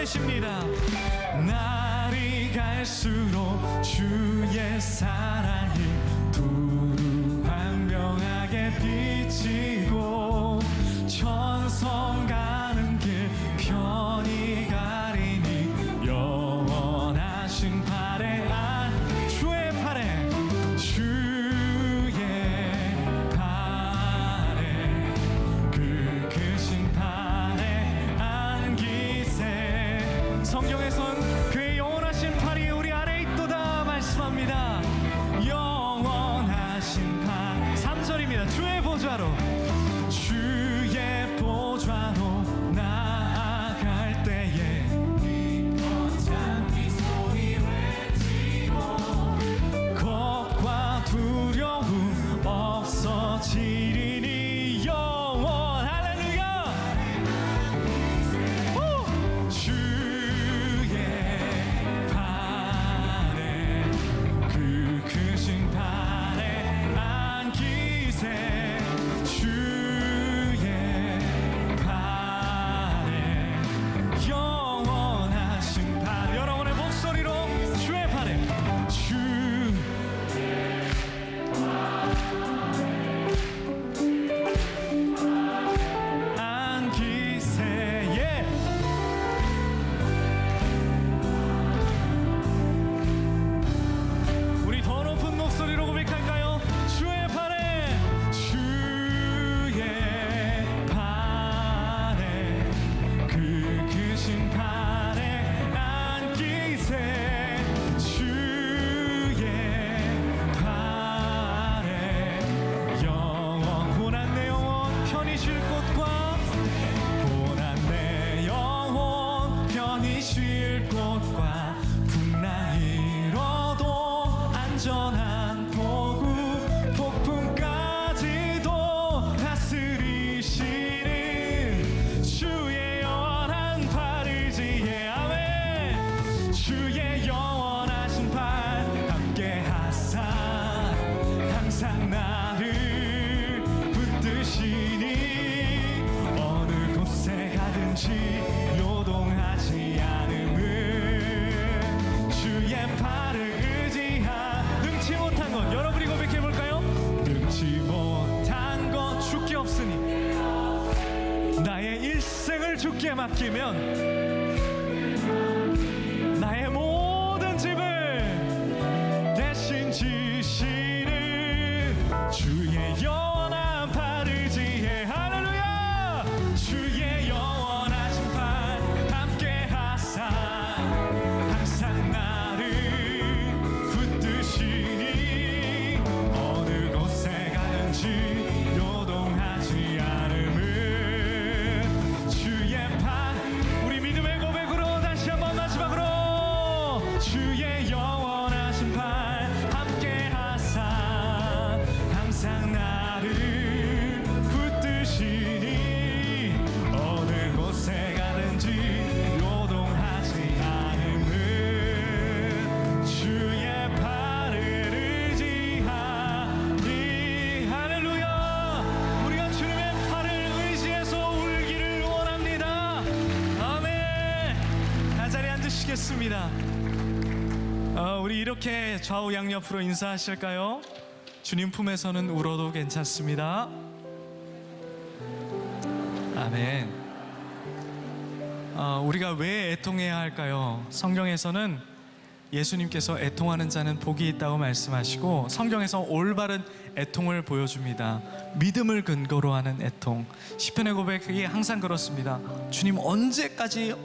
되십니다. 날이 갈수록 주의 사랑이 두루 광명하게 비치고 천성 가는 길 편히 가리니 영원하신 팔에 주의 팔에 그 크신 팔에 안기세. 성경에선 그의 영원하신 팔이 우리 아래 있도다 말씀합니다. 영원하신 팔 3절입니다. 주의 보좌로 나아갈 때에 어떤 미소이 외치고 겁과 두려움 없어지리니 영원 할렐루야. 주의 팔에 그 크신 팔에 안기세. 주의 팔에 영원하신 팔. 여러분의 목소리로 주의 팔에 안기세. 우리 더 높은 목소리로 고백할까요? 주의 팔에 그 크신 팔에 안기세. 주의 팔에 영원한 내 영혼 편히 쉴 곳과 고난 내 영혼 편히 쉴 곳과 풍랑이 일어도 안전한 도구 폭풍까지도 다스리시는 주의 영원한 팔을 지혜. 아멘. 주의 영원하신 팔 함께 하사 항상 나를 붙드시니 어느 곳에 가든지 요동하지 않음은 주의 팔을 능치 못한 것. 여러분이 고백해볼까요? 능치 못한 것 주께 없으니 나의 일생을 주께 맡기면 나의 모든 집을 대신 지시는 주의 영원한 팔을 지혜. 할렐루야. 주의 영원하신 팔 함께 하사 항상 나를 붙드시니 어느 곳에 가든지 요동하지 않음은 주의 팔. 우리 믿음의 고백으로 다시 한번 마지막으로 주의 영원하신 팔 함께 하사 항상 나를 붙드시니 어느 곳에 가든지 요동하지 않음은 주의 팔을 의지하니. 할렐루야. 우리가 주님의 팔을 의지해서 울기를 원합니다. 아멘. 한 자리에 앉으시겠습니다. 우리 이렇게 좌우 양옆으로 인사하실까요? 주님 품에서는 울어도 괜찮습니다. 아멘. 우리가 왜 애통해야 할까요? 성경에서는 예수님께서 애통하는 자는 복이 있다고 말씀하시고 성경에서 올바른 애통을 보여줍니다. 믿음을 근거로 하는 애통. 시편의 고백이 항상 그렇습니다. 주님 언제까지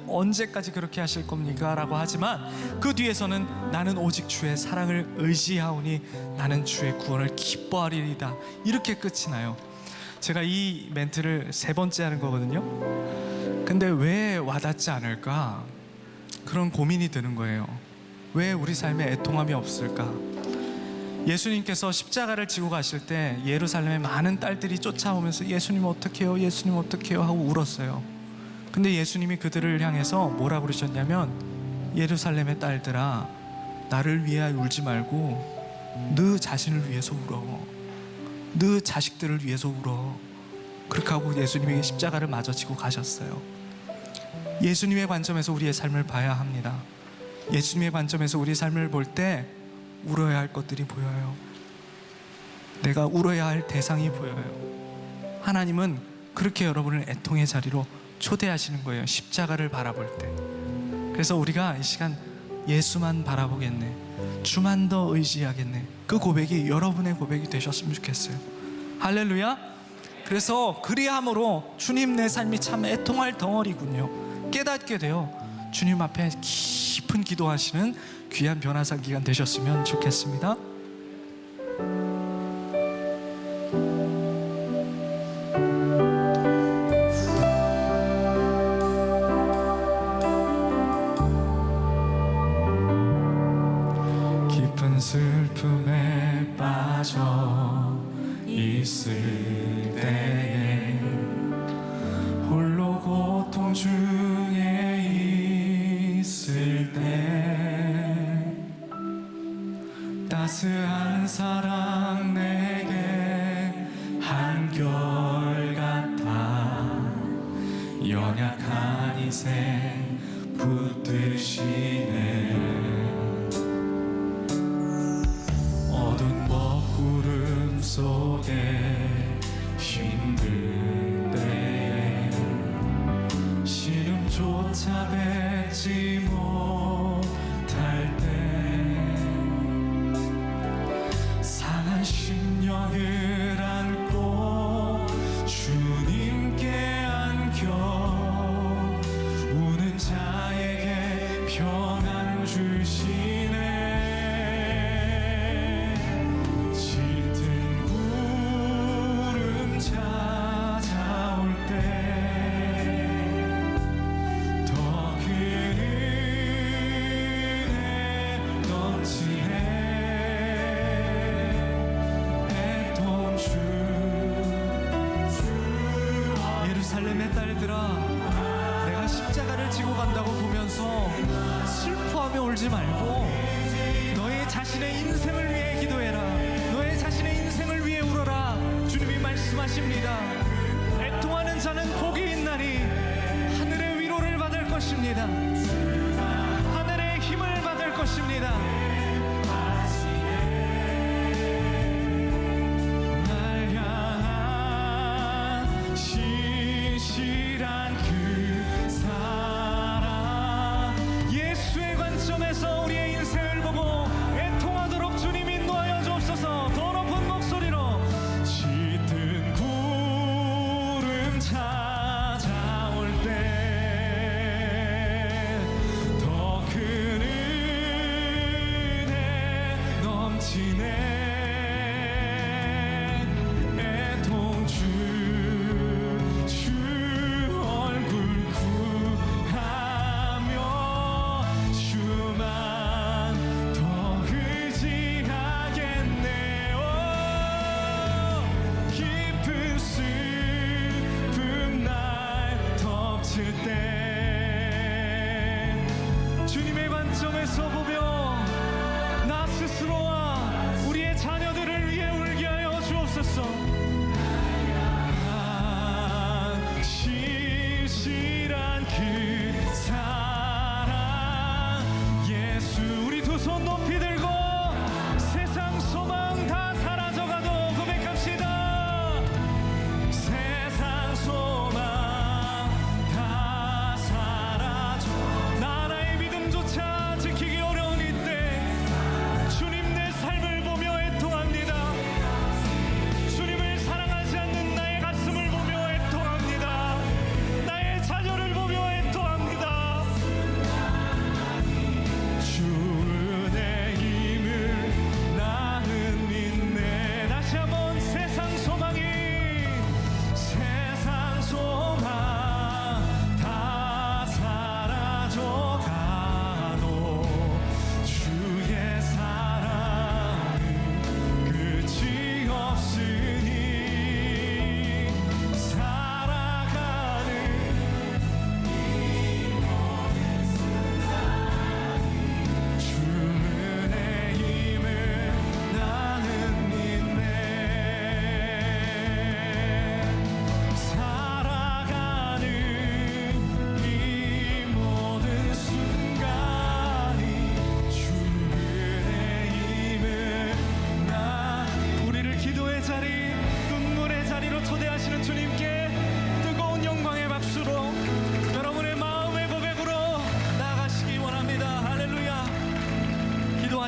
그렇게 하실 겁니까? 라고 하지만 그 뒤에서는 나는 오직 주의 사랑을 의지하오니 나는 주의 구원을 기뻐하리이다. 이렇게 끝이 나요. 제가 이 멘트를 3번째 하는 거거든요. 근데 왜 와닿지 않을까? 그런 고민이 드는 거예요. 왜 우리 삶에 애통함이 없을까? 예수님께서 십자가를 지고 가실 때 예루살렘에 많은 딸들이 쫓아오면서 예수님 어떡해요? 예수님 어떡해요? 하고 울었어요. 근데 예수님이 그들을 향해서 뭐라 그러셨냐면 예루살렘의 딸들아 나를 위하여 울지 말고 너 자신을 위해서 울어. 너 자식들을 위해서 울어. 그렇게 하고 예수님이 십자가를 마저 지고 가셨어요. 예수님의 관점에서 우리의 삶을 봐야 합니다. 예수님의 관점에서 우리의 삶을 볼 때 울어야 할 것들이 보여요. 내가 울어야 할 대상이 보여요. 하나님은 그렇게 여러분을 애통의 자리로 초대하시는 거예요. 십자가를 바라볼 때. 그래서 우리가 이 시간 예수만 바라보겠네, 주만 더 의지하겠네, 그 고백이 여러분의 고백이 되셨으면 좋겠어요. 할렐루야. 그래서 그리함으로 주님, 내 삶이 참 애통할 덩어리군요, 깨닫게 돼요. 주님 앞에 깊은 기도하시는 귀한 변화사 기간 되셨으면 좋겠습니다. 깊은 슬픔에 빠져 있을 때에, 홀로 고통 중에 있을 때, 따스한 사랑 내게 한결같아 연약한 인생 붙드시네. 어두운 먹구름 속에 힘들 때에 신음조차 뱉지 못할 때, 상한 심령을 안고 주님께 안겨 우는 자에게 평안 주시네. 짙은 구름 찾아올 때 더 큰 은혜 넘치네. 애통 주 예루살렘의 딸들아, 내가 십자가를 지고 간다고 보면서 슬퍼하며 울지 말고 너의 자신의 인생을 위해 기도해라. 너의 자신의 인생을 위해 울어라. 주님이 말씀하십니다. 애통하는 자는 복이 있나니 하늘의 위로를 받을 것입니다. 하늘의 힘을 받을 것입니다. 날 향한 신실한 그 사랑, 예수의 관점에서 우리의 인생을 보고 애통하도록 주님 인도하여 주옵소서. 더 높은 목소리로 짙은 구름 찾아올 때 더 큰 은혜 넘치네. 애통 주 얼굴 구하며 주만 더 의지하겠네요. 깊은 슬픔 날 덮칠 때 주님의 관점에서 보며 나 스스로와 우리의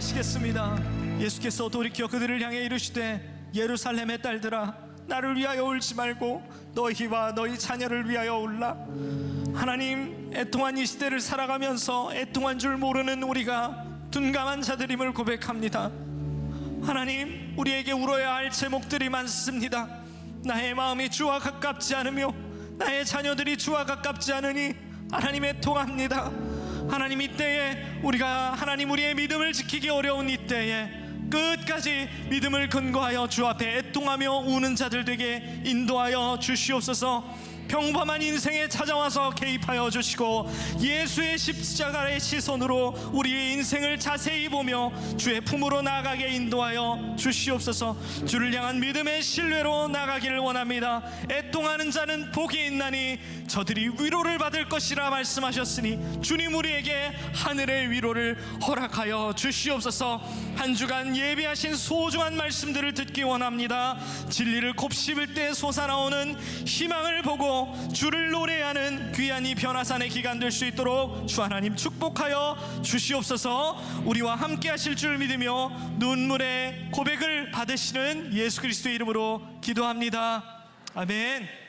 인도하시겠습니다. 예수께서 돌이켜 그들을 향해 이르시되 예루살렘의 딸들아 나를 위하여 울지 말고 너희와 너희 자녀를 위하여 울라. 하나님, 애통한 이 시대를 살아가면서 애통한 줄 모르는 우리가 둔감한 자들임을 고백합니다. 하나님, 우리에게 울어야 할 제목들이 많습니다. 나의 마음이 주와 가깝지 않으며 나의 자녀들이 주와 가깝지 않으니 하나님 애통합니다. 하나님, 이때에 우리가 하나님 우리의 믿음을 지키기 어려운 이때에 끝까지 믿음을 근거하여 주 앞에 애통하며 우는 자들 되게 인도하여 주시옵소서. 평범한 인생에 찾아와서 개입하여 주시고 예수의 십자가의 시선으로 우리의 인생을 자세히 보며 주의 품으로 나아가게 인도하여 주시옵소서. 주를 향한 믿음의 신뢰로 나가기를 원합니다. 애통하는 자는 복이 있나니 저들이 위로를 받을 것이라 말씀하셨으니 주님, 우리에게 하늘의 위로를 허락하여 주시옵소서. 한 주간 예비하신 소중한 말씀들을 듣기 원합니다. 진리를 곱씹을 때 솟아나오는 희망을 보고 주를 노래하는 귀한 이 변화산의 기간 될 수 있도록 주 하나님 축복하여 주시옵소서. 우리와 함께 하실 줄 믿으며 눈물의 고백을 받으시는 예수 그리스도의 이름으로 기도합니다. 아멘.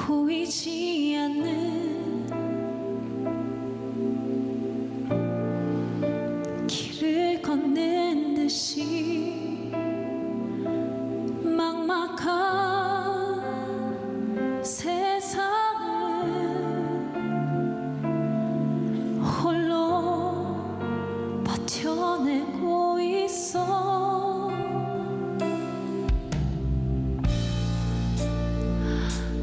보이지 않는 길을 걷는 듯이 막막한 세상을 홀로 버텨내고 있어.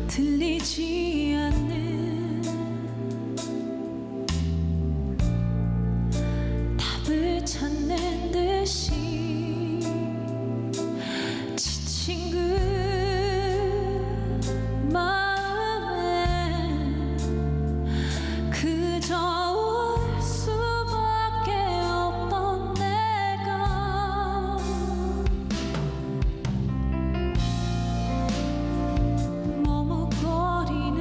들리지 않는 답을 찾는 듯이 지친 그 마음에 그저 울 수밖에 없던 내가 머뭇거리는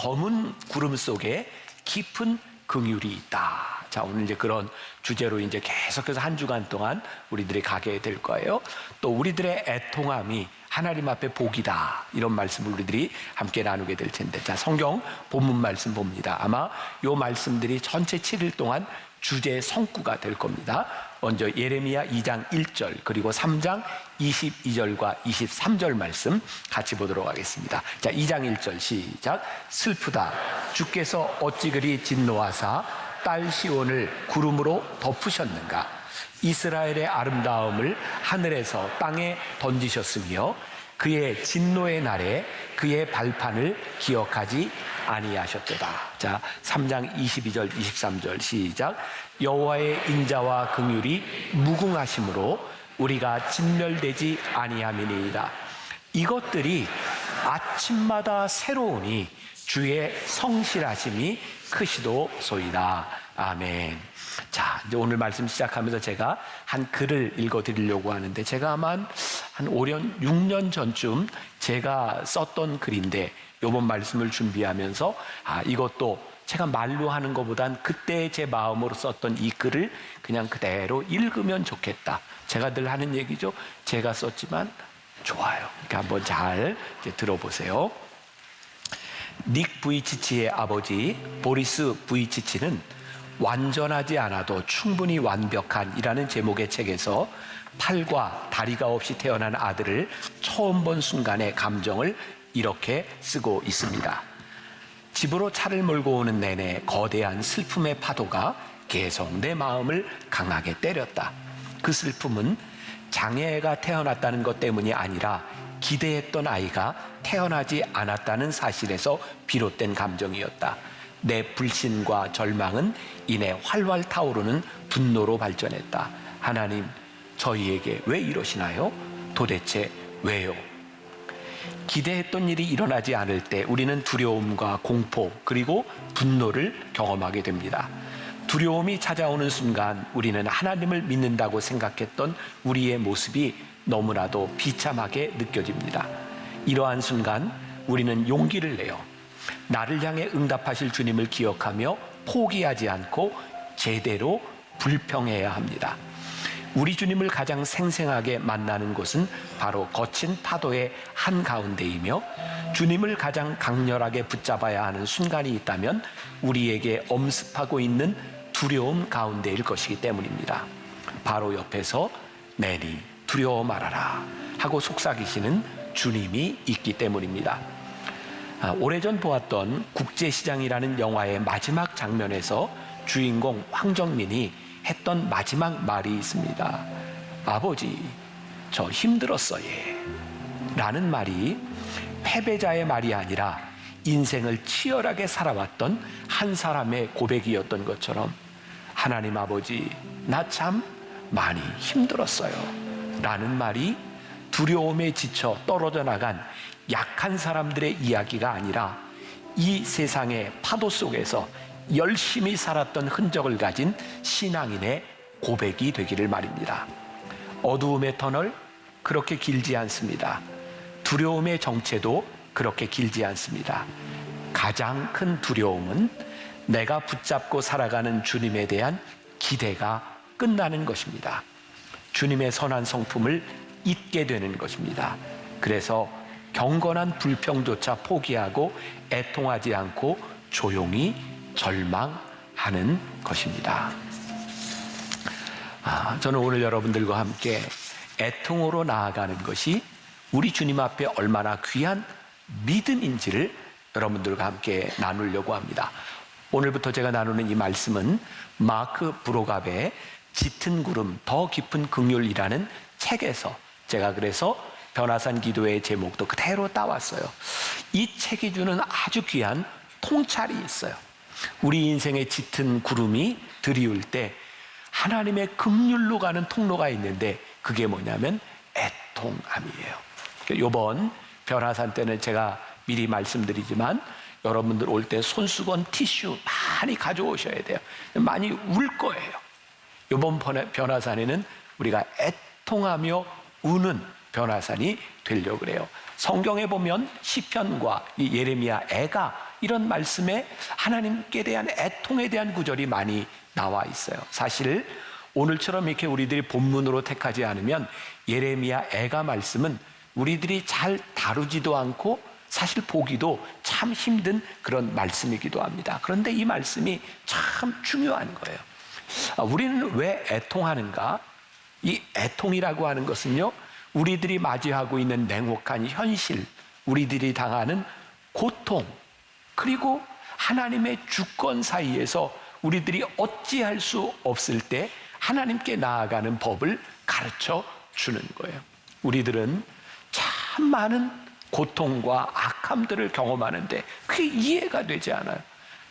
검은 구름 속에 깊은 긍휼이 있다. 자, 오늘 이제 그런 주제로 이제 계속해서 한 주간 동안 우리들이 가게 될 거예요. 또 우리들의 애통함이 하나님 앞에 복이다. 이런 말씀을 우리들이 함께 나누게 될 텐데, 자, 성경 본문 말씀 봅니다. 아마 요 말씀들이 전체 7일 동안 주제의 성구가 될 겁니다. 먼저 예레미야 2장 1절 그리고 3장 22절과 23절 말씀 같이 보도록 하겠습니다. 자, 2장 1절 시작. 슬프다. 주께서 어찌 그리 진노하사 딸 시온을 구름으로 덮으셨는가. 이스라엘의 아름다움을 하늘에서 땅에 던지셨으며 그의 진노의 날에 그의 발판을 기억하지 아니하셨도다. 자, 3장 22절 23절 시작. 여호와의 인자와 긍휼이 무궁하심으로 우리가 진멸되지 아니함이니이다. 이것들이 아침마다 새로우니 주의 성실하심이 크시도소이다. 아멘. 자, 이제 오늘 말씀 시작하면서 제가 한 글을 읽어드리려고 하는데, 제가 아마 한 5년, 6년 전쯤 제가 썼던 글인데, 이번 말씀을 준비하면서 이것도 제가 말로 하는 것보단 그때 제 마음으로 썼던 이 글을 그냥 그대로 읽으면 좋겠다. 제가 늘 하는 얘기죠. 제가 썼지만 좋아요. 그러니까 한번 잘 이제 들어보세요. 닉 부이치치의 아버지 보리스 부이치치는 완전하지 않아도 충분히 완벽한이라는 제목의 책에서 팔과 다리가 없이 태어난 아들을 처음 본 순간의 감정을 이렇게 쓰고 있습니다. 집으로 차를 몰고 오는 내내 거대한 슬픔의 파도가 계속 내 마음을 강하게 때렸다. 그 슬픔은 장애가 태어났다는 것 때문이 아니라 기대했던 아이가 태어나지 않았다는 사실에서 비롯된 감정이었다. 내 불신과 절망은 이내 활활 타오르는 분노로 발전했다. 하나님, 저희에게 왜 이러시나요? 도대체 왜요? 기대했던 일이 일어나지 않을 때 우리는 두려움과 공포 그리고 분노를 경험하게 됩니다. 두려움이 찾아오는 순간 우리는 하나님을 믿는다고 생각했던 우리의 모습이 너무나도 비참하게 느껴집니다. 이러한 순간 우리는 용기를 내요. 나를 향해 응답하실 주님을 기억하며 포기하지 않고 제대로 불평해야 합니다. 우리 주님을 가장 생생하게 만나는 곳은 바로 거친 파도의 한가운데이며, 주님을 가장 강렬하게 붙잡아야 하는 순간이 있다면 우리에게 엄습하고 있는 두려움 가운데일 것이기 때문입니다. 바로 옆에서 내니 두려워 말아라 하고 속삭이시는 주님이 있기 때문입니다. 오래전 보았던 국제시장이라는 영화의 마지막 장면에서 주인공 황정민이 했던 마지막 말이 있습니다. 아버지, 저 힘들었어요 라는 말이 패배자의 말이 아니라 인생을 치열하게 살아왔던 한 사람의 고백이었던 것처럼, 하나님 아버지, 나 참 많이 힘들었어요 라는 말이 두려움에 지쳐 떨어져 나간 약한 사람들의 이야기가 아니라 이 세상의 파도 속에서 열심히 살았던 흔적을 가진 신앙인의 고백이 되기를 말입니다. 어두움의 터널 그렇게 길지 않습니다. 두려움의 정체도 그렇게 길지 않습니다. 가장 큰 두려움은 내가 붙잡고 살아가는 주님에 대한 기대가 끝나는 것입니다. 주님의 선한 성품을 잊게 되는 것입니다. 그래서 경건한 불평조차 포기하고 애통하지 않고 조용히 절망하는 것입니다. 저는 오늘 여러분들과 함께 애통으로 나아가는 것이 우리 주님 앞에 얼마나 귀한 믿음인지를 여러분들과 함께 나누려고 합니다. 오늘부터 제가 나누는 이 말씀은 마크 브로갑의 짙은 구름 더 깊은 긍휼이라는 책에서 제가 그래서 변화산 기도의 제목도 그대로 따왔어요. 이 책이 주는 아주 귀한 통찰이 있어요. 우리 인생의 짙은 구름이 드리울 때 하나님의 긍휼로 가는 통로가 있는데, 그게 뭐냐면 애통함이에요. 이번 변화산 때는 제가 미리 말씀드리지만 여러분들 올 때 손수건 티슈 많이 가져오셔야 돼요. 많이 울 거예요. 이번 변화산에는 우리가 애통하며 우는 변화산이 되려고 그래요. 성경에 보면 시편과 이 예레미야 애가 이런 말씀에 하나님께 대한 애통에 대한 구절이 많이 나와 있어요. 사실 오늘처럼 이렇게 우리들이 본문으로 택하지 않으면 예레미야 애가 말씀은 우리들이 잘 다루지도 않고 사실 보기도 참 힘든 그런 말씀이기도 합니다. 그런데 이 말씀이 참 중요한 거예요. 우리는 왜 애통하는가? 이 애통이라고 하는 것은요, 우리들이 맞이하고 있는 냉혹한 현실, 우리들이 당하는 고통, 그리고 하나님의 주권 사이에서 우리들이 어찌할 수 없을 때 하나님께 나아가는 법을 가르쳐 주는 거예요. 우리들은 참 많은 고통과 악함들을 경험하는데 그게 이해가 되지 않아요.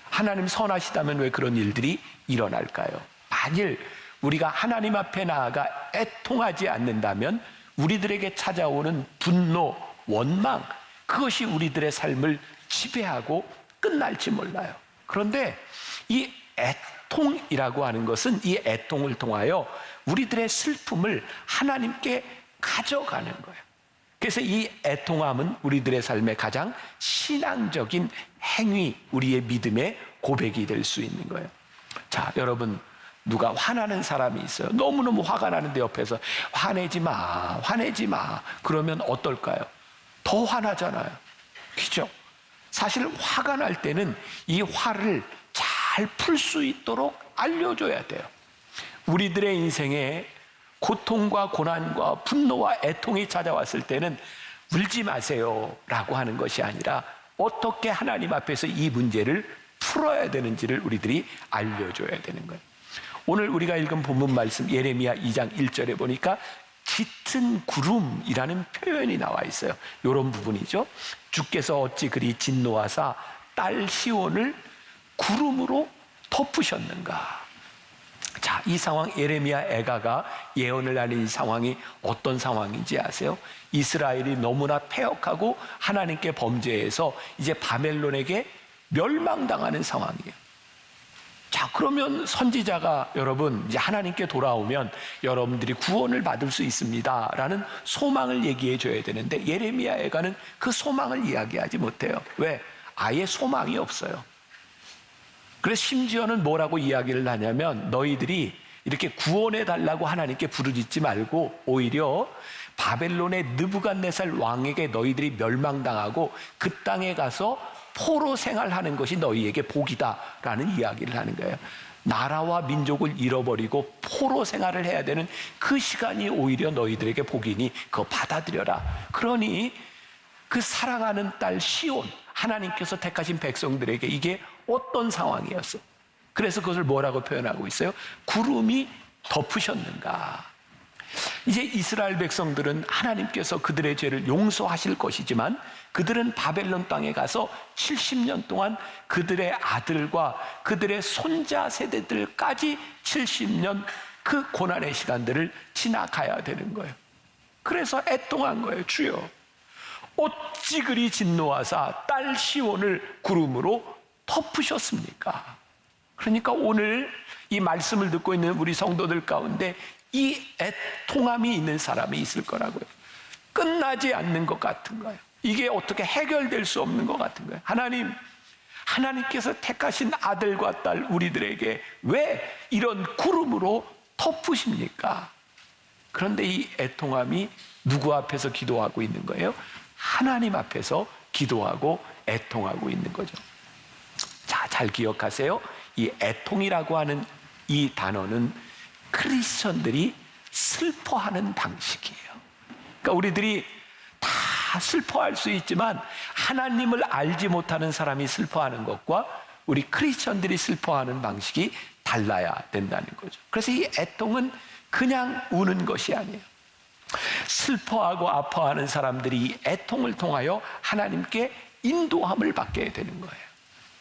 하나님 선하시다면 왜 그런 일들이 일어날까요? 만일 우리가 하나님 앞에 나아가 애통하지 않는다면 우리들에게 찾아오는 분노, 원망, 그것이 우리들의 삶을 지배하고 끝날지 몰라요. 그런데 이 애통이라고 하는 것은 이 애통을 통하여 우리들의 슬픔을 하나님께 가져가는 거예요. 그래서 이 애통함은 우리들의 삶의 가장 신앙적인 행위, 우리의 믿음의 고백이 될 수 있는 거예요. 자, 여러분, 누가 화나는 사람이 있어요. 너무너무 화가 나는데 옆에서 화내지 마, 화내지 마. 그러면 어떨까요? 더 화나잖아요. 그죠? 사실 화가 날 때는 이 화를 잘 풀 수 있도록 알려줘야 돼요. 우리들의 인생에 고통과 고난과 분노와 애통이 찾아왔을 때는 울지 마세요 라고 하는 것이 아니라 어떻게 하나님 앞에서 이 문제를 풀어야 되는지를 우리들이 알려줘야 되는 거예요. 오늘 우리가 읽은 본문 말씀 예레미야 2장 1절에 보니까 짙은 구름이라는 표현이 나와 있어요. 이런 부분이죠. 주께서 어찌 그리 진노하사 딸 시온을 구름으로 덮으셨는가. 자, 이 상황, 예레미야 애가가 예언을 하는 이 상황이 어떤 상황인지 아세요? 이스라엘이 너무나 패역하고 하나님께 범죄해서 이제 바벨론에게 멸망당하는 상황이에요. 자, 그러면 선지자가 여러분 이제 하나님께 돌아오면 여러분들이 구원을 받을 수 있습니다 라는 소망을 얘기해 줘야 되는데 예레미야 애가는 그 소망을 이야기하지 못해요. 왜? 아예 소망이 없어요. 그래서 심지어는 뭐라고 이야기를 하냐면 너희들이 이렇게 구원해 달라고 하나님께 부르짖지 말고 오히려 바벨론의 느부갓네살 왕에게 너희들이 멸망당하고 그 땅에 가서 포로 생활하는 것이 너희에게 복이다라는 이야기를 하는 거예요. 나라와 민족을 잃어버리고 포로 생활을 해야 되는 그 시간이 오히려 너희들에게 복이니 그거 받아들여라. 그러니 그 사랑하는 딸 시온, 하나님께서 택하신 백성들에게 이게 어떤 상황이었어? 그래서 그것을 뭐라고 표현하고 있어요? 구름이 덮으셨는가? 이제 이스라엘 백성들은 하나님께서 그들의 죄를 용서하실 것이지만 그들은 바벨론 땅에 가서 70년 동안 그들의 아들과 그들의 손자 세대들까지 70년 그 고난의 시간들을 지나가야 되는 거예요. 그래서 애통한 거예요. 주여, 어찌 그리 진노하사 딸 시온을 구름으로 덮으셨습니까? 그러니까 오늘 이 말씀을 듣고 있는 우리 성도들 가운데 이 애통함이 있는 사람이 있을 거라고요. 끝나지 않는 것 같은 거예요. 이게 어떻게 해결될 수 없는 것 같은 거예요. 하나님께서 택하신 아들과 딸 우리들에게 왜 이런 구름으로 덮으십니까? 그런데 이 애통함이 누구 앞에서 기도하고 있는 거예요? 하나님 앞에서 기도하고 애통하고 있는 거죠. 자, 잘 기억하세요. 이 애통이라고 하는 이 단어는 크리스천들이 슬퍼하는 방식이에요. 그러니까 우리들이 다 슬퍼할 수 있지만 하나님을 알지 못하는 사람이 슬퍼하는 것과 우리 크리스천들이 슬퍼하는 방식이 달라야 된다는 거죠. 그래서 이 애통은 그냥 우는 것이 아니에요. 슬퍼하고 아파하는 사람들이 이 애통을 통하여 하나님께 인도함을 받게 되는 거예요.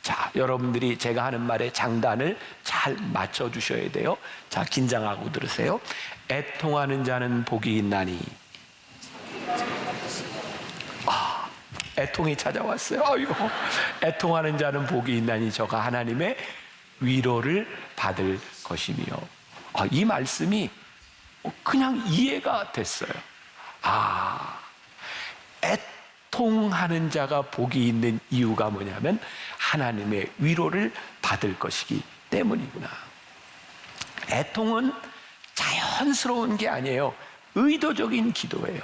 자, 여러분들이 제가 하는 말에 장단을 잘 맞춰주셔야 돼요. 자, 긴장하고 들으세요. 애통하는 자는 복이 있나니. 애통이 찾아왔어요. 아이고, 애통하는 자는 복이 있나니 저가 하나님의 위로를 받을 것이며. 이 말씀이 그냥 이해가 됐어요. 애통하는 자가 복이 있는 이유가 뭐냐면 하나님의 위로를 받을 것이기 때문이구나. 애통은 자연스러운 게 아니에요. 의도적인 기도예요.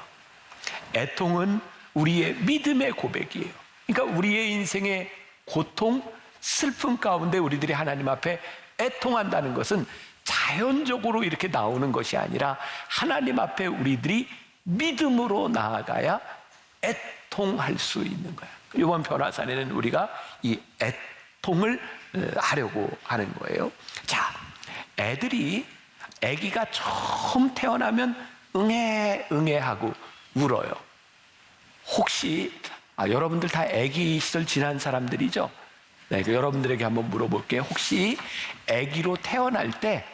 애통은 우리의 믿음의 고백이에요. 그러니까 우리의 인생의 고통, 슬픔 가운데 우리들이 하나님 앞에 애통한다는 것은 자연적으로 이렇게 나오는 것이 아니라 하나님 앞에 우리들이 믿음으로 나아가야 애통할 수 있는 거야. 이번 변화산에는 우리가 이 애통을 하려고 하는 거예요. 자, 아기가 처음 태어나면 응애 하고 울어요. 혹시 여러분들 다 아기 시절 지난 사람들이죠? 네, 여러분들에게 한번 물어볼게요. 혹시 아기로 태어날 때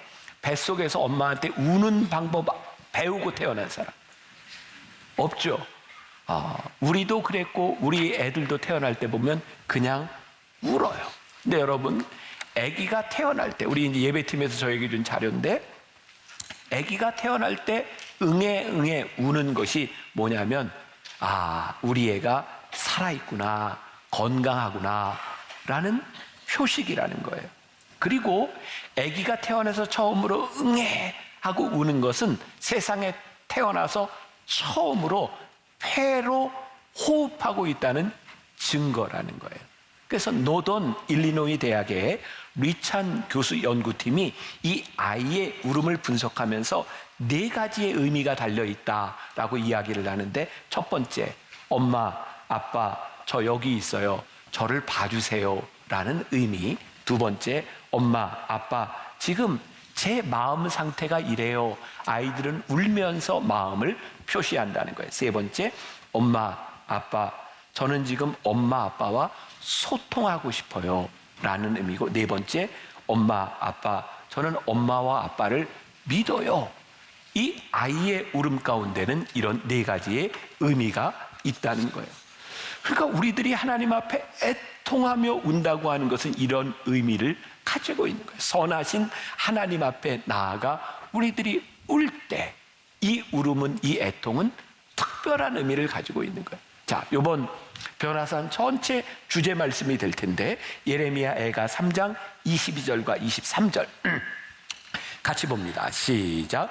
뱃속에서 엄마한테 우는 방법 배우고 태어난 사람? 없죠? 우리도 그랬고 우리 애들도 태어날 때 보면 그냥 울어요. 근데 여러분, 아기가 태어날 때, 우리 이제 예배팀에서 저에게 준 자료인데, 아기가 태어날 때 응애 우는 것이 뭐냐면, 우리 애가 살아있구나, 건강하구나 라는 표식이라는 거예요. 그리고 아기가 태어나서 처음으로 응애 하고 우는 것은 세상에 태어나서 처음으로 폐로 호흡하고 있다는 증거라는 거예요. 그래서 노던 일리노이 대학의 리찬 교수 연구팀이 이 아이의 울음을 분석하면서 4가지의 의미가 달려있다라고 이야기를 하는데, 첫 번째, 엄마, 아빠, 저 여기 있어요. 저를 봐주세요 라는 의미. 두 번째, 엄마, 아빠, 지금 제 마음 상태가 이래요. 아이들은 울면서 마음을 표시한다는 거예요. 세 번째, 엄마, 아빠, 저는 지금 엄마, 아빠와 소통하고 싶어요 라는 의미고, 네 번째, 엄마, 아빠, 저는 엄마와 아빠를 믿어요. 이 아이의 울음 가운데는 이런 4가지의 의미가 있다는 거예요. 그러니까 우리들이 하나님 앞에 애통하며 운다고 하는 것은 이런 의미를 가지고 있는 거예요. 선하신 하나님 앞에 나아가 우리들이 울 때 이 울음은, 이 애통은 특별한 의미를 가지고 있는 거예요. 자, 이번 변화산 전체 주제 말씀이 될 텐데, 예레미야 애가 3장 22절과 23절 같이 봅니다. 시작.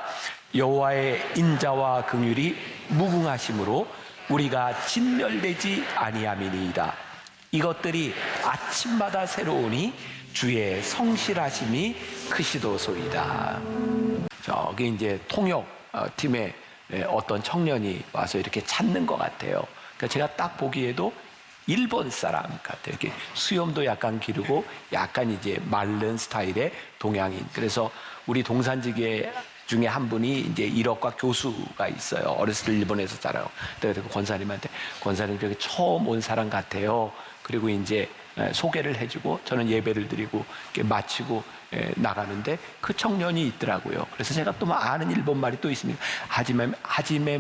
여호와의 인자와 긍휼이 무궁하심으로 우리가 진멸되지 아니함이니이다. 이것들이 아침마다 새로우니 주의 성실하심이 크시도소이다. 저기 이제 통역 팀에 어떤 청년이 와서 이렇게 찾는 것 같아요. 그러니까 제가 딱 보기에도 일본 사람 같아요. 이렇게 수염도 약간 기르고 약간 이제 마른 스타일의 동양인. 그래서 우리 동산지계 중에 한 분이 이제 일억과 교수가 있어요. 어렸을 때 일본에서 자라고. 그래서 권사님한테, 권사님 저기 처음 온 사람 같아요. 그리고 이제 소개를 해주고 저는 예배를 드리고 이렇게 마치고 나가는데 그 청년이 있더라고요. 그래서 제가 또 아는 일본 말이 또 있습니다. 하지메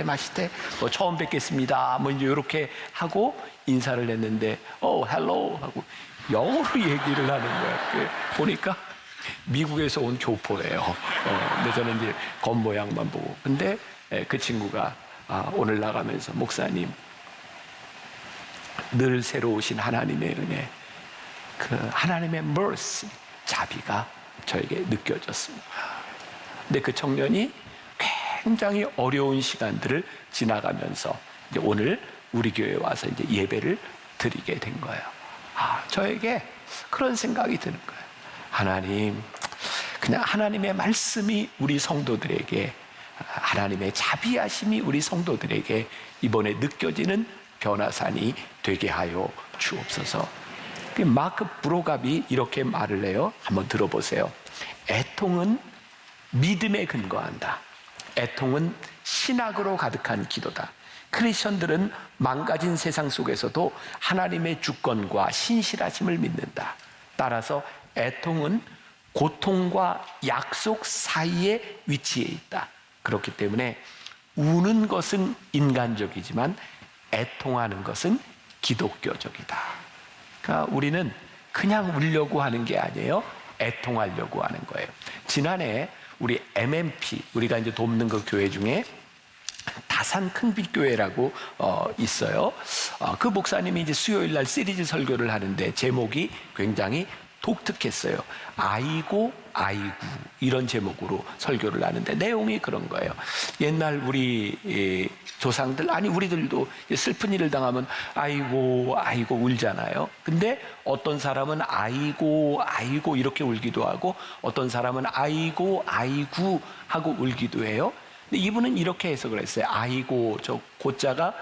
마시테 뭐 처음 뵙겠습니다. 뭐 이제 이렇게 하고 인사를 했는데 헬로 하고 영어로 얘기를 하는 거예요. 보니까 미국에서 온 교포예요. 근데 저는 이제 겉모양만 보고. 근데 그 친구가 오늘 나가면서, 목사님, 늘 새로우신 하나님의 은혜, 그 하나님의 mercy, 자비가 저에게 느껴졌습니다. 근데 그 청년이 굉장히 어려운 시간들을 지나가면서 이제 오늘 우리 교회에 와서 이제 예배를 드리게 된 거예요. 저에게 그런 생각이 드는 거예요. 하나님, 그냥 하나님의 말씀이 우리 성도들에게, 하나님의 자비하심이 우리 성도들에게 이번에 느껴지는 변화산이 되게 하여 주옵소서. 마크 브로갑이 이렇게 말을 해요. 한번 들어보세요. 애통은 믿음에 근거한다. 애통은 신학으로 가득한 기도다. 크리스천들은 망가진 세상 속에서도 하나님의 주권과 신실하심을 믿는다. 따라서 애통은 고통과 약속 사이에 위치해 있다. 그렇기 때문에 우는 것은 인간적이지만 애통하는 것은 기독교적이다. 그러니까 우리는 그냥 울려고 하는 게 아니에요. 애통하려고 하는 거예요. 지난해 우리 MMP, 우리가 이제 돕는 그 교회 중에 다산 큰빛교회라고 있어요. 그 목사님이 이제 수요일 날 시리즈 설교를 하는데 제목이 굉장히 독특했어요. 아이고 아이고 이런 제목으로 설교를 하는데 내용이 그런 거예요. 옛날 우리 조상들, 아니 우리들도 슬픈 일을 당하면 아이고 아이고 울잖아요. 근데 어떤 사람은 아이고 아이고 이렇게 울기도 하고 어떤 사람은 아이고 아이고 하고 울기도 해요. 근데 이분은 이렇게 해석을 했어요. 아이고, 저 고자가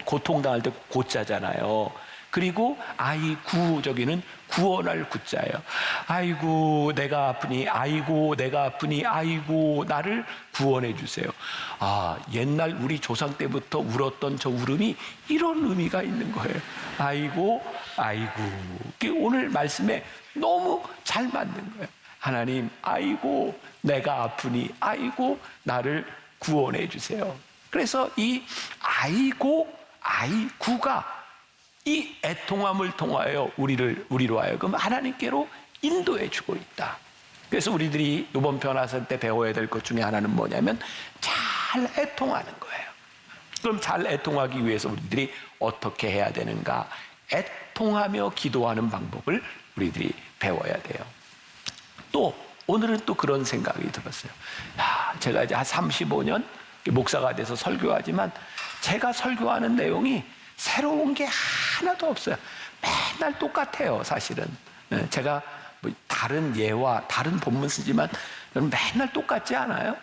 고통당할 때 고자잖아요. 그리고 아이구, 저기는 구원할 구자예요. 아이고 내가 아프니, 아이고 내가 아프니, 아이고 나를 구원해 주세요. 옛날 우리 조상 때부터 울었던 저 울음이 이런 의미가 있는 거예요. 아이고 아이고. 오늘 말씀에 너무 잘 맞는 거예요. 하나님, 아이고 내가 아프니, 아이고 나를 구원해 주세요. 그래서 이 아이고 아이구가 이 애통함을 통하여 우리로 하여금 하나님께로 인도해 주고 있다. 그래서 우리들이 이번 변화선 때 배워야 될 것 중에 하나는 뭐냐면 잘 애통하는 거예요. 그럼 잘 애통하기 위해서 우리들이 어떻게 해야 되는가? 애통하며 기도하는 방법을 우리들이 배워야 돼요. 또 오늘은 또 그런 생각이 들었어요. 제가 이제 한 35년 목사가 돼서 설교하지만 제가 설교하는 내용이 새로운 게 하나도 없어요. 맨날 똑같아요, 사실은. 제가 뭐 다른 예와 다른 본문 쓰지만 맨날 똑같지 않아요?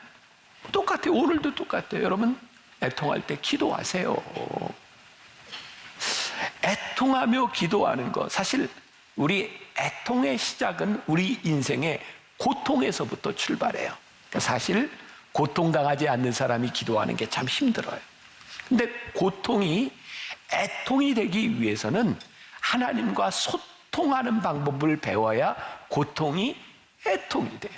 똑같아요. 오늘도 똑같아요. 여러분, 애통할 때 기도하세요. 애통하며 기도하는 거. 사실 우리 애통의 시작은 우리 인생의 고통에서부터 출발해요. 그러니까 사실 고통당하지 않는 사람이 기도하는 게 참 힘들어요. 근데 고통이 애통이 되기 위해서는 하나님과 소통하는 방법을 배워야 고통이 애통이 돼요.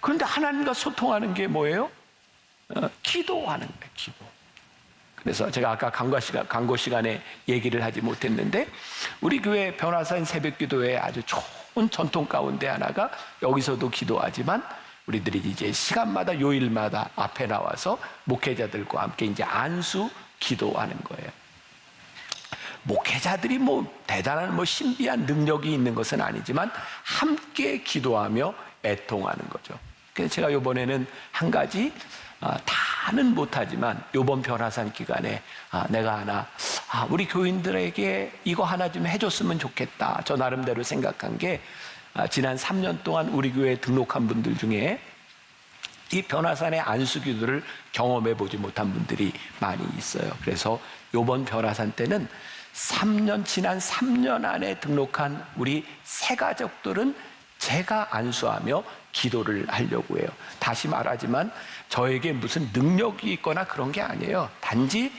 그런데 하나님과 소통하는 게 뭐예요? 기도하는 거예요, 기도. 그래서 제가 아까 강고 시간에 얘기를 하지 못했는데 우리 교회 변화산 새벽기도회 아주 좋은 전통 가운데 하나가 여기서도 기도하지만 우리들이 이제 시간마다 요일마다 앞에 나와서 목회자들과 함께 이제 안수 기도하는 거예요. 목회자들이 뭐 대단한 뭐 신비한 능력이 있는 것은 아니지만 함께 기도하며 애통하는 거죠. 그래서 제가 이번에는 한 가지 다는 못하지만 이번 변화산 기간에 내가 하나 우리 교인들에게 이거 하나 좀 해줬으면 좋겠다. 저 나름대로 생각한 게 지난 3년 동안 우리 교회에 등록한 분들 중에 이 변화산의 안수기도를 경험해 보지 못한 분들이 많이 있어요. 그래서 이번 변화산 때는 지난 3년 안에 등록한 우리 새 가족들은 제가 안수하며 기도를 하려고 해요. 다시 말하지만 저에게 무슨 능력이 있거나 그런 게 아니에요. 단지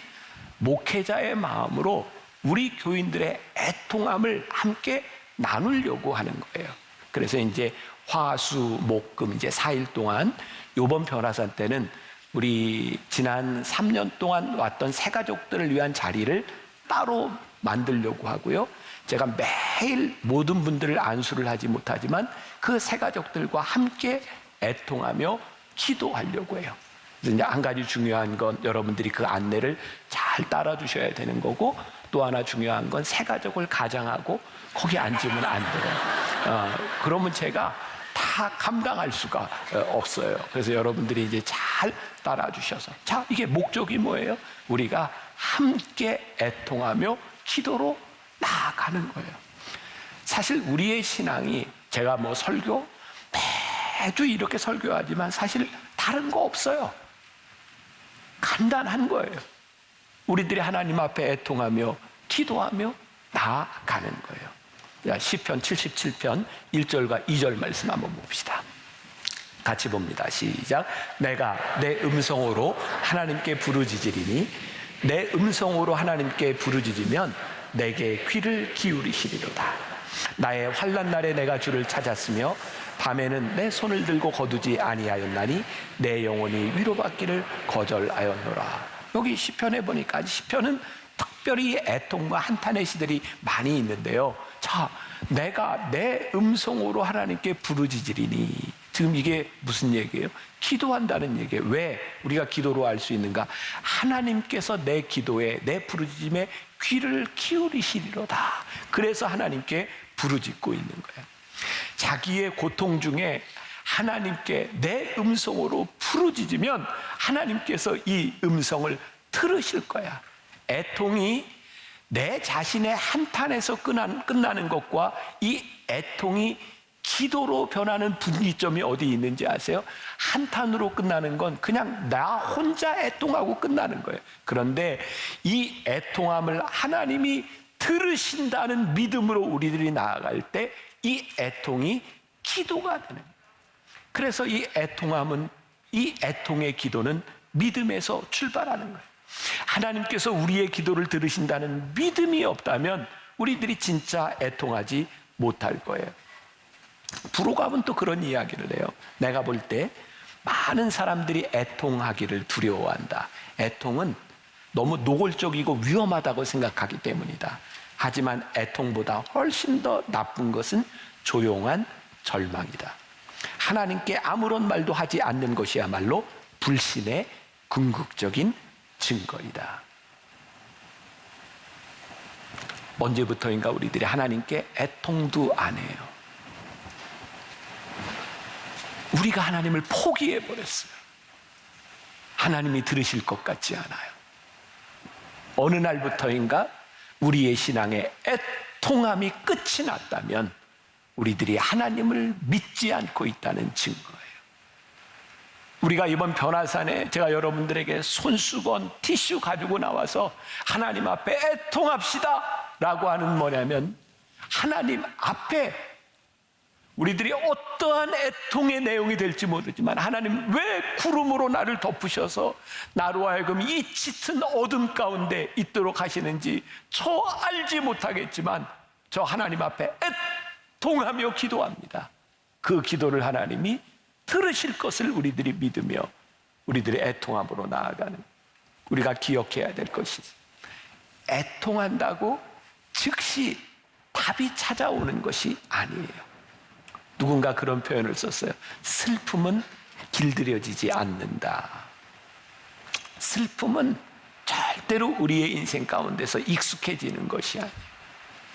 목회자의 마음으로 우리 교인들의 애통함을 함께 나누려고 하는 거예요. 그래서 이제 화수, 목금 이제 4일 동안 이번 변화산 때는 우리 지난 3년 동안 왔던 새 가족들을 위한 자리를 따로 만들려고 하고요. 제가 매일 모든 분들을 안수를 하지 못하지만 그 새 가족들과 함께 애통하며 기도하려고 해요. 그래서 이제 한 가지 중요한 건 여러분들이 그 안내를 잘 따라 주셔야 되는 거고 또 하나 중요한 건 새 가족을 가장하고 거기 앉으면 안 돼요. 그러면 제가 다 감당할 수가 없어요. 그래서 여러분들이 이제 잘 따라 주셔서 자, 이게 목적이 뭐예요? 우리가 함께 애통하며 기도로 나아가는 거예요. 사실 우리의 신앙이 제가 뭐 설교 매주 이렇게 설교하지만 사실 다른 거 없어요. 간단한 거예요. 우리들이 하나님 앞에 애통하며 기도하며 나아가는 거예요. 시편 77편 1절과 2절 말씀 한번 봅시다. 같이 봅니다. 시작. 내가 내 음성으로 하나님께 부르짖으리니 내 음성으로 하나님께 부르짖으면 내게 귀를 기울이시리로다. 나의 환난 날에 내가 주를 찾았으며 밤에는 내 손을 들고 거두지 아니하였나니 내 영혼이 위로받기를 거절하였노라. 여기 시편에 보니까 시편은 특별히 애통과 한탄의 시들이 많이 있는데요. 자, 내가 내 음성으로 하나님께 부르짖으리니 지금 이게 무슨 얘기예요? 기도한다는 얘기예요. 왜 우리가 기도로 알 수 있는가? 하나님께서 내 기도에, 내 부르짖음에 귀를 기울이시리로다. 그래서 하나님께 부르짖고 있는 거예요. 자기의 고통 중에 하나님께 내 음성으로 부르짖으면 하나님께서 이 음성을 들으실 거야. 애통이 내 자신의 한탄에서 끝나는 것과 이 애통이 기도로 변하는 분기점이 어디 있는지 아세요? 한탄으로 끝나는 건 그냥 나 혼자 애통하고 끝나는 거예요. 그런데 이 애통함을 하나님이 들으신다는 믿음으로 우리들이 나아갈 때 이 애통이 기도가 되는 거예요. 그래서 이 애통함은, 이 애통의 기도는 믿음에서 출발하는 거예요. 하나님께서 우리의 기도를 들으신다는 믿음이 없다면 우리들이 진짜 애통하지 못할 거예요. 부로감은 또 그런 이야기를 해요. 내가 볼 때 많은 사람들이 애통하기를 두려워한다. 애통은 너무 노골적이고 위험하다고 생각하기 때문이다. 하지만 애통보다 훨씬 더 나쁜 것은 조용한 절망이다. 하나님께 아무런 말도 하지 않는 것이야말로 불신의 궁극적인 증거이다. 언제부터인가 우리들이 하나님께 애통도 안 해요. 우리가 하나님을 포기해버렸어요. 하나님이 들으실 것 같지 않아요. 어느 날부터인가 우리의 신앙의 애통함이 끝이 났다면 우리들이 하나님을 믿지 않고 있다는 증거예요. 우리가 이번 변화산에 제가 여러분들에게 손수건, 티슈 가지고 나와서 하나님 앞에 애통합시다 라고 하는 뭐냐면, 하나님 앞에 우리들이 어떠한 애통의 내용이 될지 모르지만 하나님 왜 구름으로 나를 덮으셔서 나로 하여금 이 짙은 어둠 가운데 있도록 하시는지 저 알지 못하겠지만 저 하나님 앞에 애통하며 기도합니다. 그 기도를 하나님이 들으실 것을 우리들이 믿으며 우리들의 애통함으로 나아가는, 우리가 기억해야 될 것이지, 애통한다고 즉시 답이 찾아오는 것이 아니에요. 누군가 그런 표현을 썼어요. 슬픔은 길들여지지 않는다. 슬픔은 절대로 우리의 인생 가운데서 익숙해지는 것이 아니에요.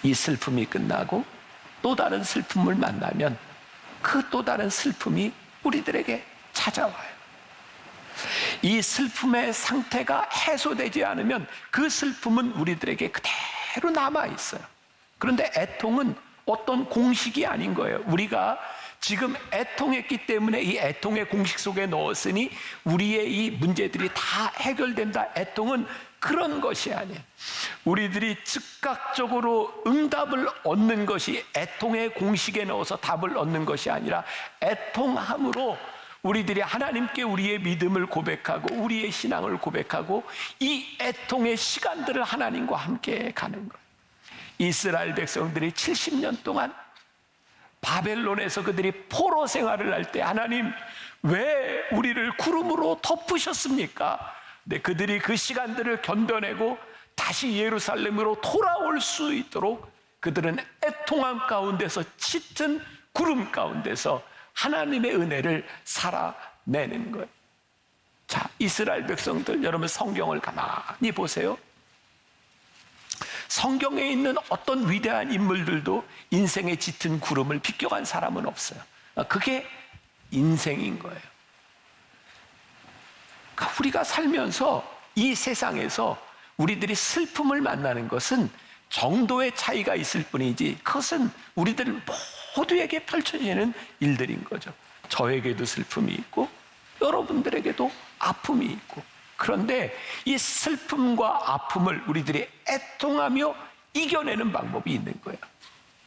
이 슬픔이 끝나고 또 다른 슬픔을 만나면 그 또 다른 슬픔이 우리들에게 찾아와요. 이 슬픔의 상태가 해소되지 않으면 그 슬픔은 우리들에게 그대로 남아있어요. 그런데 애통은 어떤 공식이 아닌 거예요. 우리가 지금 애통했기 때문에 이 애통의 공식 속에 넣었으니 우리의 이 문제들이 다 해결된다. 애통은 그런 것이 아니에요. 우리들이 즉각적으로 응답을 얻는 것이 애통의 공식에 넣어서 답을 얻는 것이 아니라 애통함으로 우리들이 하나님께 우리의 믿음을 고백하고 우리의 신앙을 고백하고 이 애통의 시간들을 하나님과 함께 가는 거예요. 이스라엘 백성들이 70년 동안 바벨론에서 그들이 포로 생활을 할 때 하나님 왜 우리를 구름으로 덮으셨습니까? 근데 그들이 그 시간들을 견뎌내고 다시 예루살렘으로 돌아올 수 있도록 그들은 애통함 가운데서, 짙은 구름 가운데서 하나님의 은혜를 살아내는 거예요. 자, 이스라엘 백성들, 여러분 성경을 가만히 보세요. 성경에 있는 어떤 위대한 인물들도 인생의 짙은 구름을 비껴간 사람은 없어요. 그게 인생인 거예요. 그러니까 우리가 살면서 이 세상에서 우리들이 슬픔을 만나는 것은 정도의 차이가 있을 뿐이지 그것은 우리들 모두에게 펼쳐지는 일들인 거죠. 저에게도 슬픔이 있고 여러분들에게도 아픔이 있고, 그런데 이 슬픔과 아픔을 우리들이 애통하며 이겨내는 방법이 있는 거예요.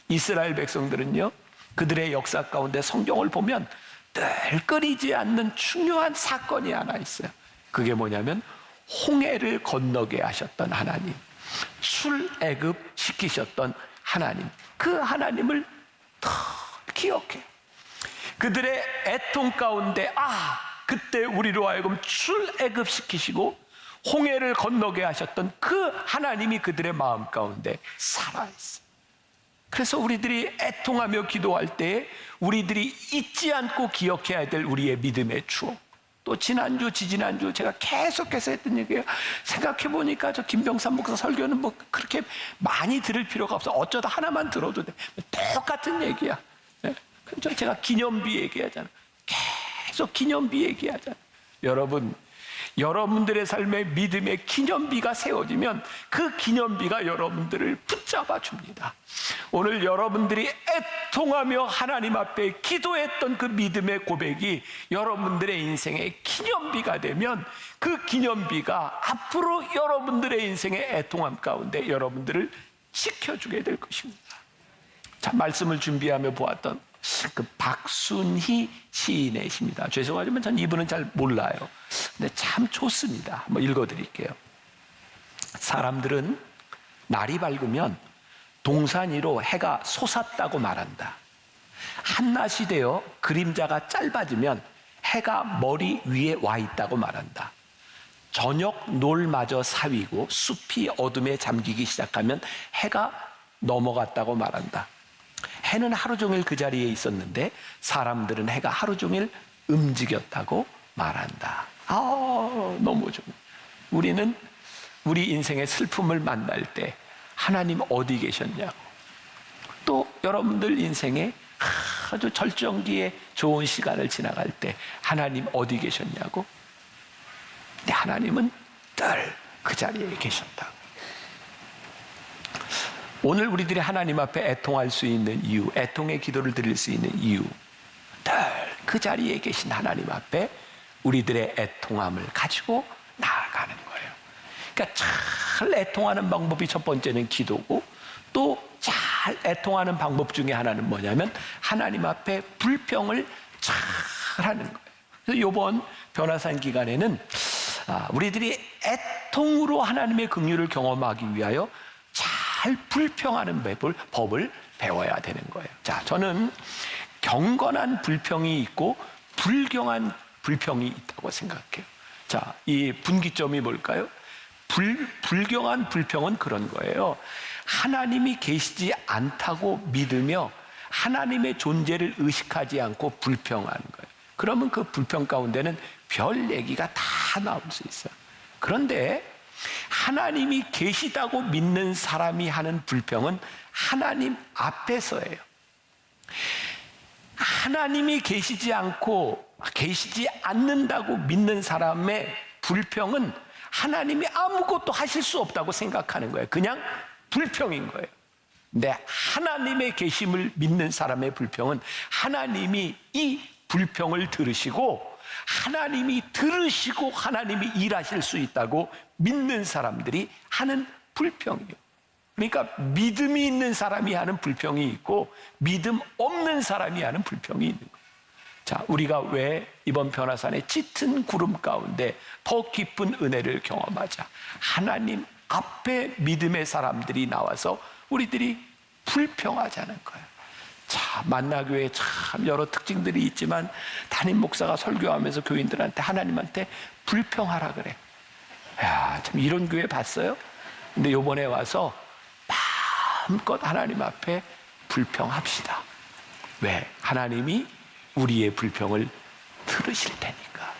이스라엘 백성들은요, 그들의 역사 가운데 성경을 보면 늘 끊이지 않는 중요한 사건이 하나 있어요. 그게 뭐냐면 홍해를 건너게 하셨던 하나님, 출애굽 시키셨던 하나님, 그 하나님을 더 기억해. 그들의 애통 가운데 그때 우리로 하여금 출애굽 시키시고 홍해를 건너게 하셨던 그 하나님이 그들의 마음 가운데 살아있어요. 그래서 우리들이 애통하며 기도할 때 우리들이 잊지 않고 기억해야 될 우리의 믿음의 추억. 또 지난주, 지지난주 제가 계속해서 했던 얘기예요. 생각해보니까 저 김병삼 목사 설교는 뭐 그렇게 많이 들을 필요가 없어. 어쩌다 하나만 들어도 돼. 똑같은 얘기야. 네? 제가 기념비 얘기하잖아. 계속 기념비 얘기하잖아. 여러분, 여러분들의 삶에 믿음의 기념비가 세워지면 그 기념비가 여러분들을 붙잡아 줍니다. 오늘 여러분들이 애통하며 하나님 앞에 기도했던 그 믿음의 고백이 여러분들의 인생의 기념비가 되면 그 기념비가 앞으로 여러분들의 인생의 애통함 가운데 여러분들을 지켜주게 될 것입니다. 자, 말씀을 준비하며 보았던 그 박순희 시인의 시입니다. 죄송하지만 전 이분은 잘 몰라요. 근데 참 좋습니다. 한번 읽어드릴게요. 사람들은 날이 밝으면 동산 위로 해가 솟았다고 말한다. 한낮이 되어 그림자가 짧아지면 해가 머리 위에 와 있다고 말한다. 저녁 노을마저 사위고 숲이 어둠에 잠기기 시작하면 해가 넘어갔다고 말한다. 해는 하루 종일 그 자리에 있었는데 사람들은 해가 하루 종일 움직였다고 말한다. 너무 좋아. 우리는 우리 인생의 슬픔을 만날 때 하나님 어디 계셨냐고, 또 여러분들 인생에 아주 절정기에 좋은 시간을 지나갈 때 하나님 어디 계셨냐고. 근데 하나님은 늘 그 자리에 계셨다. 오늘 우리들이 하나님 앞에 애통할 수 있는 이유, 애통의 기도를 드릴 수 있는 이유, 늘 그 자리에 계신 하나님 앞에 우리들의 애통함을 가지고 나아가는 거예요. 그러니까 잘 애통하는 방법이 첫 번째는 기도고, 또 잘 애통하는 방법 중에 하나는 뭐냐면 하나님 앞에 불평을 잘 하는 거예요. 그래서 이번 변화산 기간에는 우리들이 애통으로 하나님의 긍휼을 경험하기 위하여 잘 불평하는 법을 배워야 되는 거예요. 자, 저는 경건한 불평이 있고 불경한 불평이 있다고 생각해요. 자, 이 분기점이 뭘까요? 불경한 불평은 그런 거예요. 하나님이 계시지 않다고 믿으며 하나님의 존재를 의식하지 않고 불평하는 거예요. 그러면 그 불평 가운데는 별 얘기가 다 나올 수 있어요. 그런데 하나님이 계시다고 믿는 사람이 하는 불평은 하나님 앞에서예요. 하나님이 계시지 않는다고 믿는 사람의 불평은 하나님이 아무것도 하실 수 없다고 생각하는 거예요. 그냥 불평인 거예요. 근데 하나님의 계심을 믿는 사람의 불평은 하나님이 이 불평을 들으시고 하나님이 일하실 수 있다고 믿는 사람들이 하는 불평이에요. 그러니까 믿음이 있는 사람이 하는 불평이 있고 믿음 없는 사람이 하는 불평이 있는 거예요. 자, 우리가 왜 이번 변화산의 짙은 구름 가운데 더 깊은 은혜를 경험하자, 하나님 앞에 믿음의 사람들이 나와서 우리들이 불평하자는 거예요. 자, 만나교회 참 여러 특징들이 있지만 담임 목사가 설교하면서 교인들한테 하나님한테 불평하라 그래. 야, 참 이런 교회 봤어요? 근데 요번에 와서 마음껏 하나님 앞에 불평합시다. 왜? 하나님이 우리의 불평을 들으실 테니까.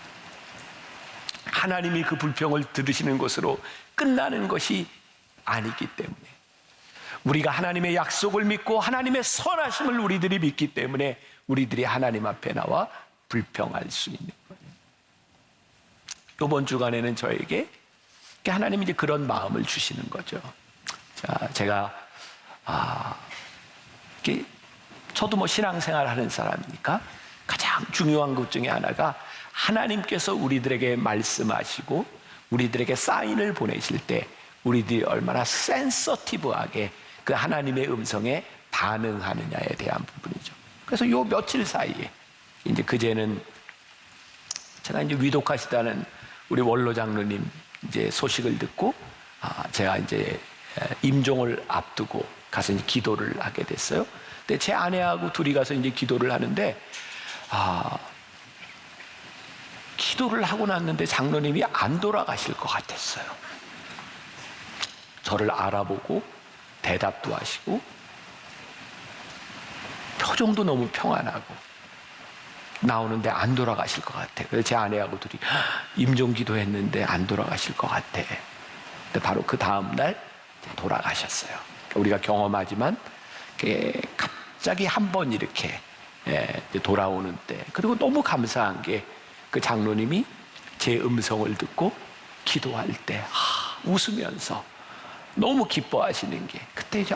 하나님이 그 불평을 들으시는 것으로 끝나는 것이 아니기 때문에, 우리가 하나님의 약속을 믿고 하나님의 선하심을 우리들이 믿기 때문에 우리들이 하나님 앞에 나와 불평할 수 있는 거예요. 이번 주간에는 저에게 하나님이 이제 그런 마음을 주시는 거죠. 자, 제가 저도 뭐 신앙생활 하는 사람이니까 가장 중요한 것 중에 하나가 하나님께서 우리들에게 말씀하시고 우리들에게 사인을 보내실 때 우리들이 얼마나 센서티브하게 그 하나님의 음성에 반응하느냐에 대한 부분이죠. 그래서 요 며칠 사이에 이제 그제는 제가 이제 위독하시다는 우리 원로 장로님 이제 소식을 듣고 제가 이제 임종을 앞두고 가서 이제 기도를 하게 됐어요. 근데 제 아내하고 둘이 가서 이제 기도를 하는데 기도를 하고 났는데 장로님이 안 돌아가실 것 같았어요. 저를 알아보고 대답도 하시고 표정도 너무 평안하고 나오는데 안 돌아가실 것 같아. 그래서 제 아내하고 둘이 임종기도 했는데 안 돌아가실 것 같아. 근데 바로 그 다음날 돌아가셨어요. 그러니까 우리가 경험하지만 갑자기 한 번 이렇게 돌아오는 때, 그리고 너무 감사한 게 그 장로님이 제 음성을 듣고 기도할 때 웃으면서 너무 기뻐하시는 게, 그때 이제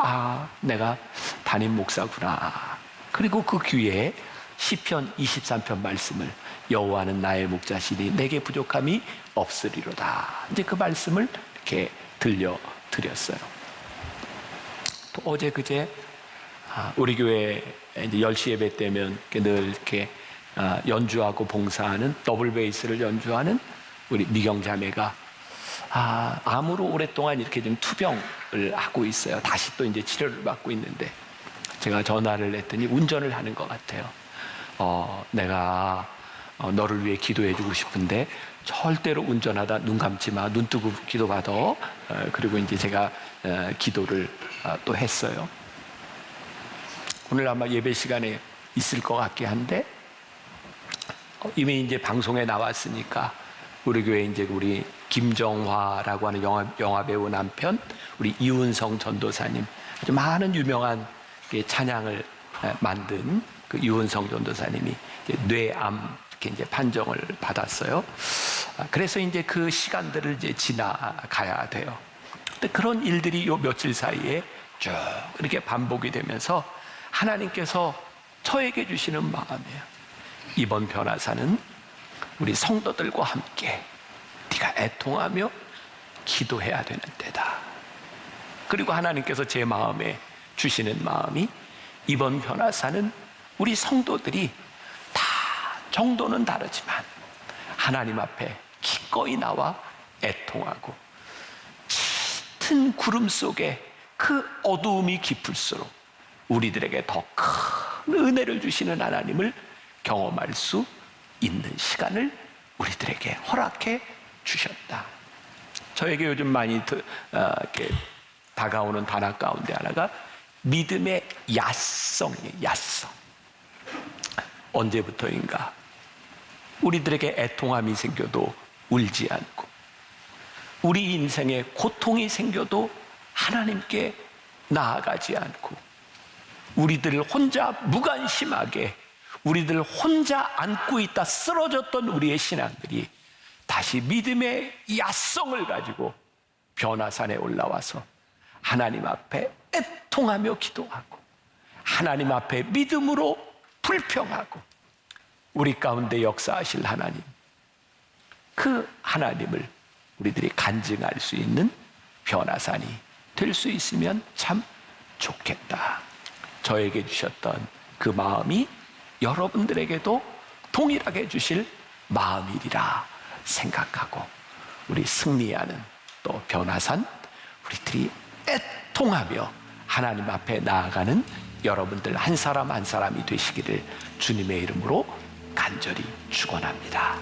내가 담임 목사구나. 그리고 그 귀에 시편 23편 말씀을, 여호와는 나의 목자시니 내게 부족함이 없으리로다. 이제 그 말씀을 이렇게 들려드렸어요. 또 어제 그제 우리 교회 이제 10시 예배 때면 늘 이렇게 연주하고 봉사하는, 더블 베이스를 연주하는 우리 미경 자매가 암으로 오랫동안 이렇게 좀 투병을 하고 있어요. 다시 또 이제 치료를 받고 있는데, 제가 전화를 했더니 운전을 하는 것 같아요. 내가 너를 위해 기도해주고 싶은데 절대로 운전하다 눈 감지 마, 눈 뜨고 기도받아. 그리고 이제 제가 기도를 또 했어요. 오늘 아마 예배 시간에 있을 것 같긴 한데, 이미 이제 방송에 나왔으니까 우리 교회 이제 우리 김정화라고 하는 영화 배우 남편, 우리 이운성 전도사님, 아주 많은 유명한 찬양을 만든 그 이운성 전도사님이 뇌암 이렇게 이제 판정을 받았어요. 그래서 이제 그 시간들을 이제 지나가야 돼요. 근데 그런 일들이 요 며칠 사이에 쭉 이렇게 반복이 되면서 하나님께서 저에게 주시는 마음이에요. 이번 변화사는 우리 성도들과 함께 네가 애통하며 기도해야 되는 때다. 그리고 하나님께서 제 마음에 주시는 마음이, 이번 변화사는 우리 성도들이 다 정도는 다르지만 하나님 앞에 기꺼이 나와 애통하고, 짙은 구름 속에 그 어두움이 깊을수록 우리들에게 더 큰 은혜를 주시는 하나님을 경험할 수 있는 시간을 우리들에게 허락해 주셨다. 저에게 요즘 많이 이렇게 다가오는 단어 가운데 하나가 믿음의 야성이에요. 야성. 언제부터인가 우리들에게 애통함이 생겨도 울지 않고, 우리 인생에 고통이 생겨도 하나님께 나아가지 않고, 우리들 혼자 무관심하게 우리들 혼자 안고 있다 쓰러졌던 우리의 신앙들이 다시 믿음의 야성을 가지고 변화산에 올라와서 하나님 앞에 애통하며 기도하고, 하나님 앞에 믿음으로 불평하고, 우리 가운데 역사하실 하나님, 그 하나님을 우리들이 간증할 수 있는 변화산이 될 수 있으면 참 좋겠다. 저에게 주셨던 그 마음이 여러분들에게도 동일하게 주실 마음이리라 생각하고, 우리 승리하는 또 변화산, 우리들이 애통하며 하나님 앞에 나아가는 여러분들 한 사람 한 사람이 되시기를 주님의 이름으로 간절히 축원합니다.